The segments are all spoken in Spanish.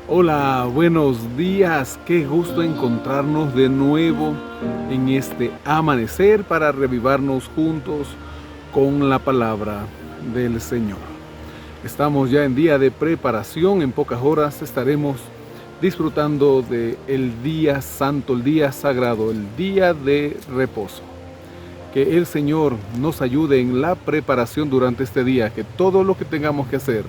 Hola, buenos días. Qué gusto encontrarnos de nuevo en este amanecer para revivarnos juntos con la palabra del Señor. Estamos ya en día de preparación. En pocas horas estaremos disfrutando del día santo, el día sagrado, el día de reposo. Que el Señor nos ayude en la preparación durante este día, que todo lo que tengamos que hacer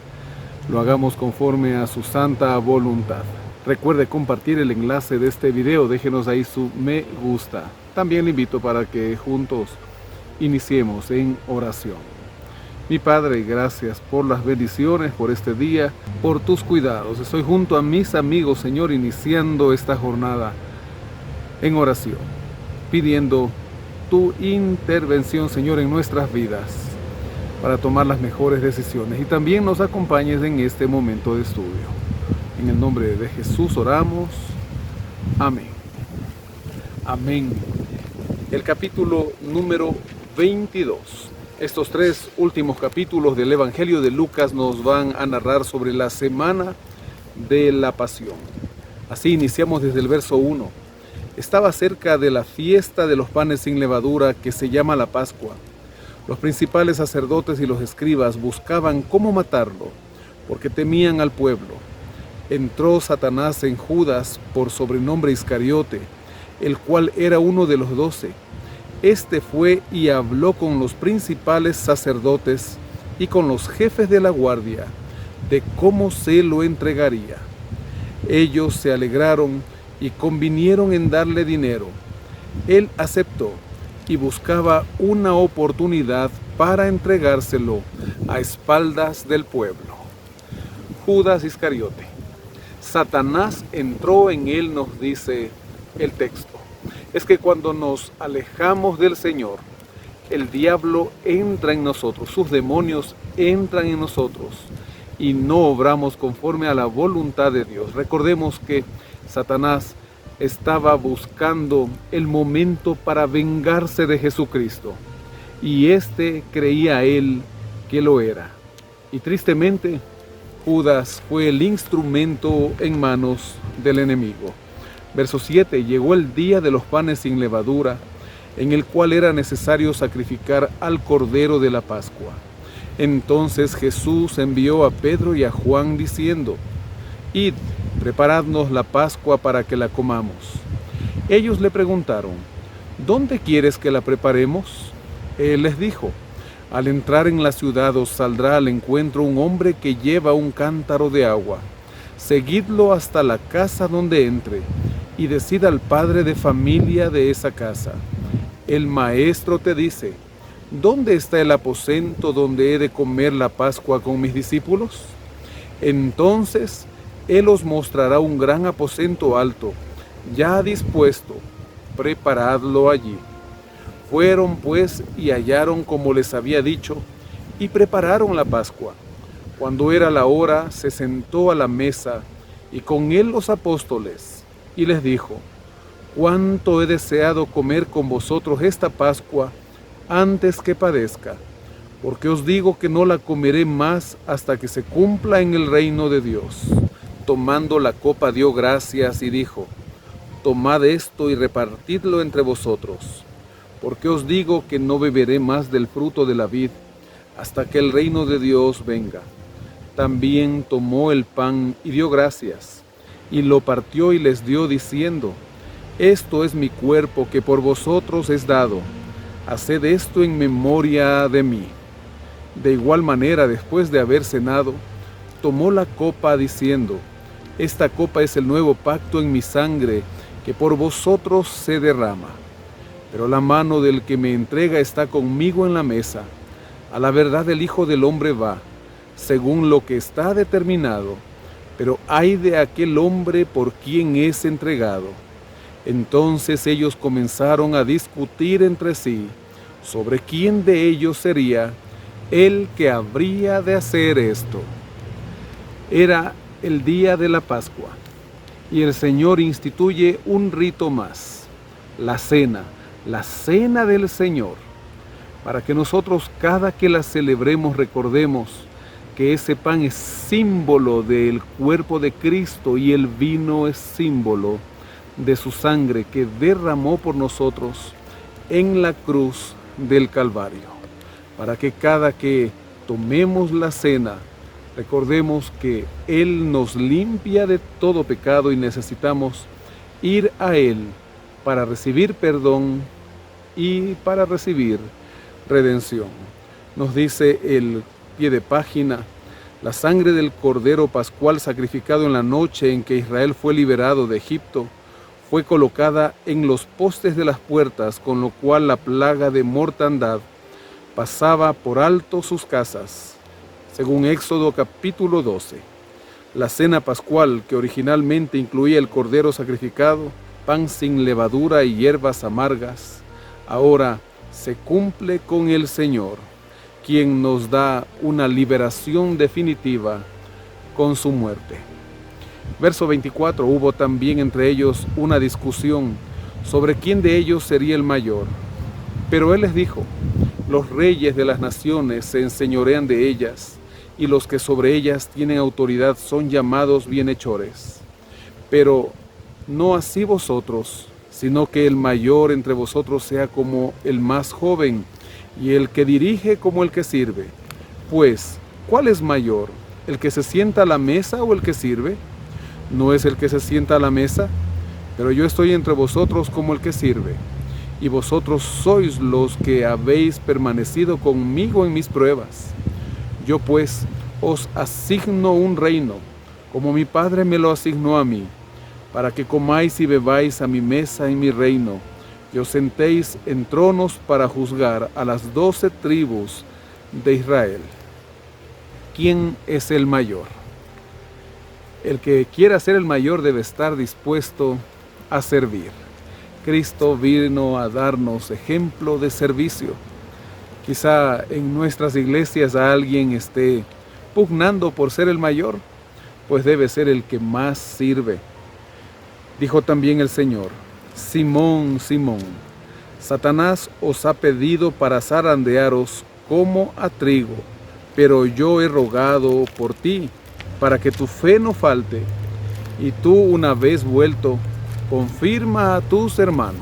lo hagamos conforme a su santa voluntad. Recuerde compartir el enlace de este video, déjenos ahí su me gusta. También le invito para que juntos iniciemos en oración. Mi Padre, gracias por las bendiciones, por este día, por tus cuidados. Estoy junto a mis amigos, Señor, iniciando esta jornada en oración, pidiendo tu intervención, Señor, en nuestras vidas, para tomar las mejores decisiones, y también nos acompañes en este momento de estudio. En el nombre de Jesús oramos. Amén. Amén. El capítulo número 22. Estos tres últimos capítulos del Evangelio de Lucas nos van a narrar sobre la semana de la Pasión. Así iniciamos desde el verso 1. Estaba cerca de la fiesta de los panes sin levadura, que se llama la Pascua. Los principales sacerdotes y los escribas buscaban cómo matarlo, porque temían al pueblo. Entró Satanás en Judas, por sobrenombre Iscariote, el cual era uno de los 12. Este fue y habló con los principales sacerdotes y con los jefes de la guardia de cómo se lo entregaría. Ellos se alegraron y convinieron en darle dinero. Él aceptó y buscaba una oportunidad para entregárselo a espaldas del pueblo. Judas Iscariote. Satanás entró en él, nos dice el texto. Es que cuando nos alejamos del Señor, el diablo entra en nosotros, sus demonios entran en nosotros y no obramos conforme a la voluntad de Dios. Recordemos que Satanás estaba buscando el momento para vengarse de Jesucristo, y este creía él que lo era. Y tristemente, Judas fue el instrumento en manos del enemigo. Verso 7. Llegó el día de los panes sin levadura, en el cual era necesario sacrificar al Cordero de la Pascua. Entonces Jesús envió a Pedro y a Juan diciendo: Id, preparadnos la Pascua para que la comamos. Ellos le preguntaron: ¿dónde quieres que la preparemos? Él les dijo: al entrar en la ciudad os saldrá al encuentro un hombre que lleva un cántaro de agua. Seguidlo hasta la casa donde entre, y decid al padre de familia de esa casa: el maestro te dice, ¿dónde está el aposento donde he de comer la Pascua con mis discípulos? Entonces él os mostrará un gran aposento alto, ya dispuesto, preparadlo allí. Fueron pues y hallaron como les había dicho, y prepararon la Pascua. Cuando era la hora, se sentó a la mesa, y con él los apóstoles, y les dijo: cuánto he deseado comer con vosotros esta Pascua antes que padezca, porque os digo que no la comeré más hasta que se cumpla en el reino de Dios. Tomando la copa dio gracias y dijo: tomad esto y repartidlo entre vosotros, porque os digo que no beberé más del fruto de la vid hasta que el reino de Dios venga. También tomó el pan y dio gracias, y lo partió y les dio diciendo: esto es mi cuerpo que por vosotros es dado, haced esto en memoria de mí. De igual manera, después de haber cenado, tomó la copa diciendo: esta copa es el nuevo pacto en mi sangre, que por vosotros se derrama. Pero la mano del que me entrega está conmigo en la mesa. A la verdad el Hijo del Hombre va, según lo que está determinado, pero ay de aquel hombre por quien es entregado. Entonces ellos comenzaron a discutir entre sí sobre quién de ellos sería el que habría de hacer esto. Era el día de la Pascua, y el Señor instituye un rito más, la cena del Señor, para que nosotros cada que la celebremos recordemos que ese pan es símbolo del cuerpo de Cristo y el vino es símbolo de su sangre que derramó por nosotros en la cruz del Calvario. Para que cada que tomemos la cena, recordemos que Él nos limpia de todo pecado y necesitamos ir a Él para recibir perdón y para recibir redención. Nos dice el pie de página: la sangre del Cordero Pascual sacrificado en la noche en que Israel fue liberado de Egipto fue colocada en los postes de las puertas, con lo cual la plaga de mortandad pasaba por alto sus casas. Según Éxodo capítulo 12, la cena pascual, que originalmente incluía el cordero sacrificado, pan sin levadura y hierbas amargas, ahora se cumple con el Señor, quien nos da una liberación definitiva con su muerte. Verso 24, hubo también entre ellos una discusión sobre quién de ellos sería el mayor. Pero él les dijo: los reyes de las naciones se enseñorean de ellas, y los que sobre ellas tienen autoridad son llamados bienhechores. Pero no así vosotros, sino que el mayor entre vosotros sea como el más joven, y el que dirige como el que sirve. Pues, ¿cuál es mayor, el que se sienta a la mesa o el que sirve? ¿No es el que se sienta a la mesa? Pero yo estoy entre vosotros como el que sirve, y vosotros sois los que habéis permanecido conmigo en mis pruebas. Yo pues os asigno un reino, como mi Padre me lo asignó a mí, para que comáis y bebáis a mi mesa en mi reino, y os sentéis en tronos para juzgar a las 12 tribus de Israel. ¿Quién es el mayor? El que quiera ser el mayor debe estar dispuesto a servir. Cristo vino a darnos ejemplo de servicio. Quizá en nuestras iglesias alguien esté pugnando por ser el mayor, pues debe ser el que más sirve. Dijo también el Señor: Simón, Simón, Satanás os ha pedido para zarandearos como a trigo, pero yo he rogado por ti, para que tu fe no falte, y tú, una vez vuelto, confirma a tus hermanos.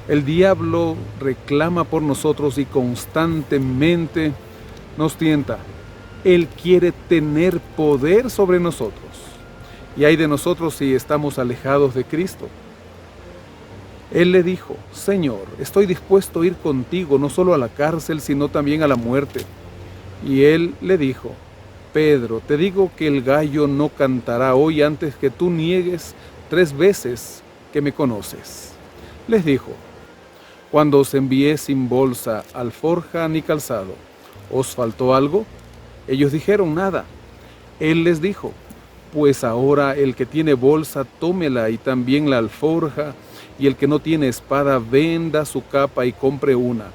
El diablo reclama por nosotros y constantemente nos tienta. Él quiere tener poder sobre nosotros. Y hay de nosotros si estamos alejados de Cristo. Él le dijo: Señor, estoy dispuesto a ir contigo, no solo a la cárcel, sino también a la muerte. Y él le dijo: Pedro, te digo que el gallo no cantará hoy antes que tú niegues 3 veces que me conoces. Les dijo: cuando os envié sin bolsa, alforja ni calzado, ¿os faltó algo? Ellos dijeron: nada. Él les dijo: pues ahora el que tiene bolsa, tómela, y también la alforja, y el que no tiene espada, venda su capa y compre una.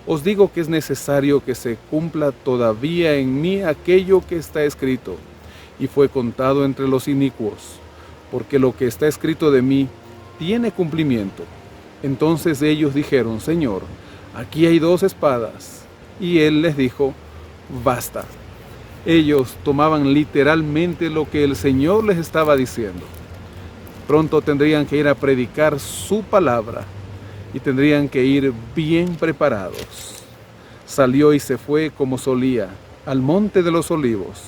Os digo que es necesario que se cumpla todavía en mí aquello que está escrito, y fue contado entre los inicuos, porque lo que está escrito de mí tiene cumplimiento. Entonces ellos dijeron: Señor, aquí hay 2 espadas. Y él les dijo: basta. Ellos tomaban literalmente lo que el Señor les estaba diciendo. Pronto tendrían que ir a predicar su palabra y tendrían que ir bien preparados. Salió y se fue como solía al monte de los olivos,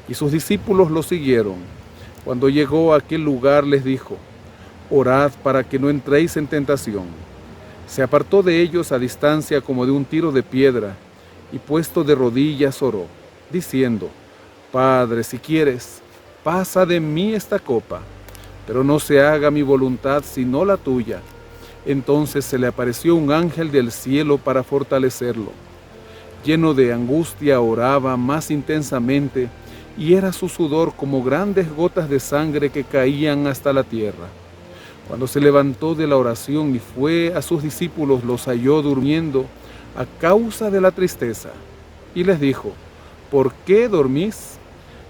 y sus discípulos lo siguieron. Cuando llegó a aquel lugar les dijo: orad para que no entréis en tentación. Se apartó de ellos a distancia como de un tiro de piedra, y puesto de rodillas oró, diciendo: Padre, si quieres, pasa de mí esta copa, pero no se haga mi voluntad sino la tuya. Entonces se le apareció un ángel del cielo para fortalecerlo. Lleno de angustia oraba más intensamente, y era su sudor como grandes gotas de sangre que caían hasta la tierra. Cuando se levantó de la oración y fue a sus discípulos, los halló durmiendo a causa de la tristeza, y les dijo: ¿por qué dormís?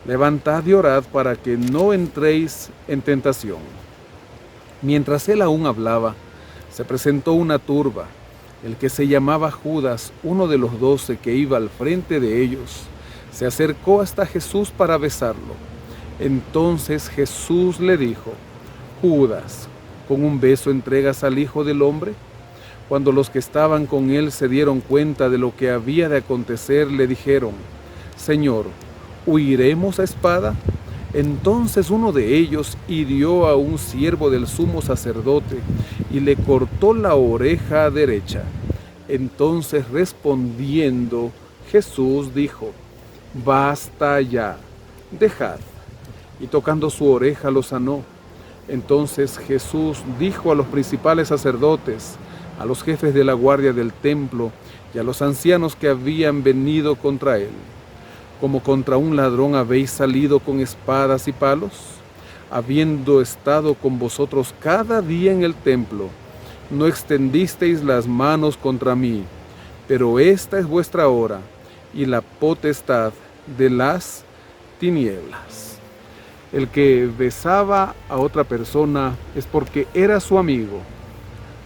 Levantad y orad para que no entréis en tentación. Mientras él aún hablaba, se presentó una turba. El que se llamaba Judas, uno de los 12 que iba al frente de ellos, Se acercó hasta Jesús para besarlo. Entonces Jesús le dijo: Judas, ¿con un beso entregas al Hijo del Hombre? Cuando los que estaban con él se dieron cuenta de lo que había de acontecer, le dijeron: Señor, ¿huiremos a espada? Entonces uno de ellos hirió a un siervo del sumo sacerdote y le cortó la oreja derecha. Entonces respondiendo, Jesús dijo: Basta ya, dejad. Y tocando su oreja lo sanó. Entonces Jesús dijo a los principales sacerdotes, a los jefes de la guardia del templo y a los ancianos que habían venido contra él: ¿Como contra un ladrón habéis salido con espadas y palos? Habiendo estado con vosotros cada día en el templo, no extendisteis las manos contra mí, pero esta es vuestra hora y la potestad de las tinieblas. El que besaba a otra persona es porque era su amigo.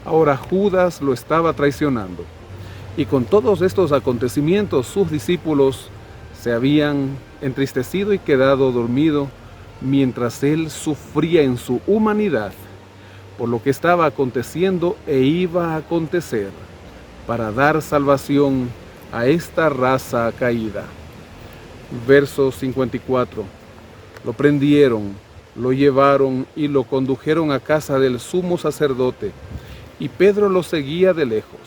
Ahora Judas lo estaba traicionando. Y con todos estos acontecimientos, sus discípulos se habían entristecido y quedado dormido mientras él sufría en su humanidad por lo que estaba aconteciendo e iba a acontecer para dar salvación a esta raza caída. Verso 54. Lo prendieron, lo llevaron y lo condujeron a casa del sumo sacerdote, y Pedro lo seguía de lejos.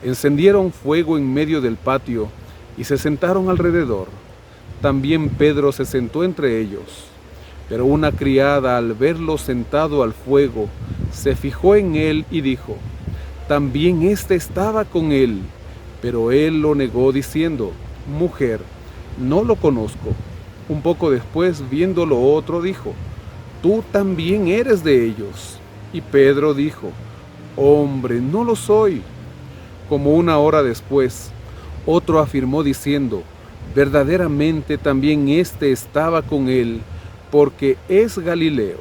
Encendieron fuego en medio del patio y se sentaron alrededor. También Pedro se sentó entre ellos. Pero una criada, al verlo sentado al fuego, se fijó en él y dijo: También éste estaba con él. Pero él lo negó diciendo: Mujer, no lo conozco. Un poco después, viéndolo otro, dijo: Tú también eres de ellos. Y Pedro dijo: Hombre, no lo soy. Como una hora después, otro afirmó diciendo: Verdaderamente también éste estaba con él, porque es Galileo.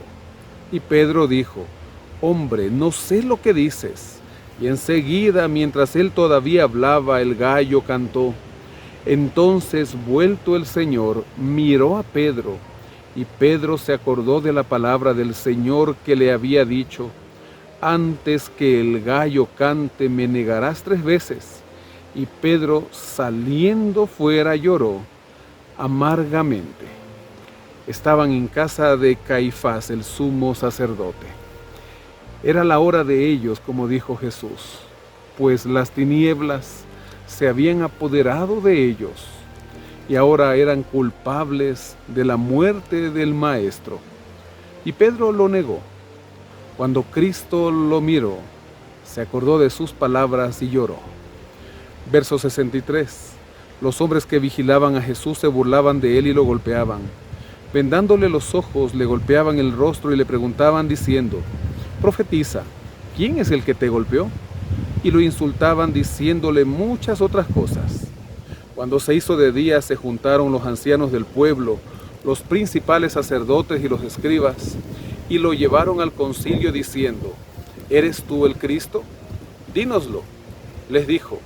Y Pedro dijo: Hombre, no sé lo que dices. Y enseguida, mientras él todavía hablaba, el gallo cantó. Entonces, vuelto el Señor, miró a Pedro, y Pedro se acordó de la palabra del Señor que le había dicho: Antes que el gallo cante, me negarás 3 veces. Y Pedro, saliendo fuera, lloró amargamente. Estaban en casa de Caifás, el sumo sacerdote. Era la hora de ellos, como dijo Jesús, pues las tinieblas se habían apoderado de ellos, y ahora eran culpables de la muerte del Maestro. Y Pedro lo negó. Cuando Cristo lo miró, se acordó de sus palabras y lloró. Verso 63. Los hombres que vigilaban a Jesús se burlaban de él y lo golpeaban. Vendándole los ojos, le golpeaban el rostro y le preguntaban diciendo: Profetiza, ¿quién es el que te golpeó? Y lo insultaban diciéndole muchas otras cosas. Cuando se hizo de día, se juntaron los ancianos del pueblo, los principales sacerdotes y los escribas, y lo llevaron al concilio diciendo: ¿Eres tú el Cristo? Dínoslo. Les dijo: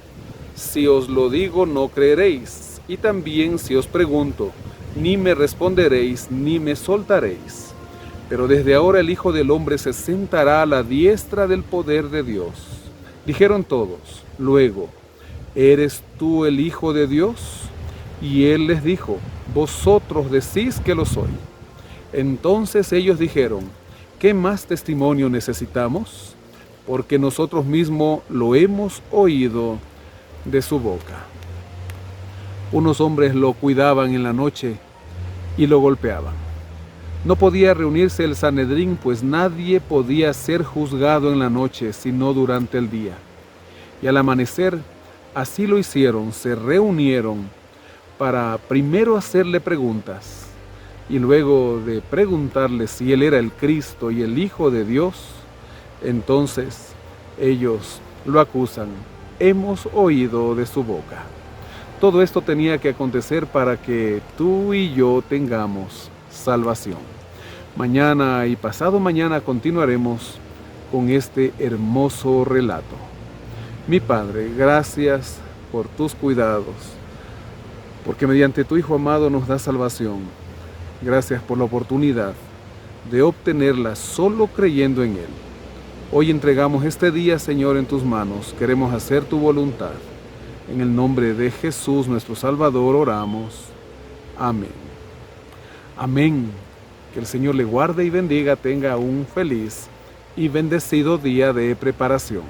Si os lo digo, no creeréis, y también si os pregunto, ni me responderéis, ni me soltaréis. Pero desde ahora el Hijo del Hombre se sentará a la diestra del poder de Dios. Dijeron todos luego: ¿Eres tú el Hijo de Dios? Y él les dijo: Vosotros decís que lo soy. Entonces ellos dijeron: ¿Qué más testimonio necesitamos? Porque nosotros mismos lo hemos oído de su boca. Unos hombres lo cuidaban en la noche y lo golpeaban. No podía reunirse el Sanedrín, pues nadie podía ser juzgado en la noche, sino durante el día. Y al amanecer, así lo hicieron, se reunieron para primero hacerle preguntas, y luego de preguntarle si él era el Cristo y el Hijo de Dios, entonces ellos lo acusan: hemos oído de su boca. Todo esto tenía que acontecer para que tú y yo tengamos salvación. Mañana y pasado mañana continuaremos con este hermoso relato. Mi Padre, gracias por tus cuidados. porque mediante tu Hijo amado nos da salvación. Gracias por la oportunidad de obtenerla solo creyendo en Él. Hoy entregamos este día, Señor, en tus manos. Queremos hacer tu voluntad. En el nombre de Jesús, nuestro Salvador, oramos. Amén. Amén. Que el Señor le guarde y bendiga. Tenga un feliz y bendecido día de preparación.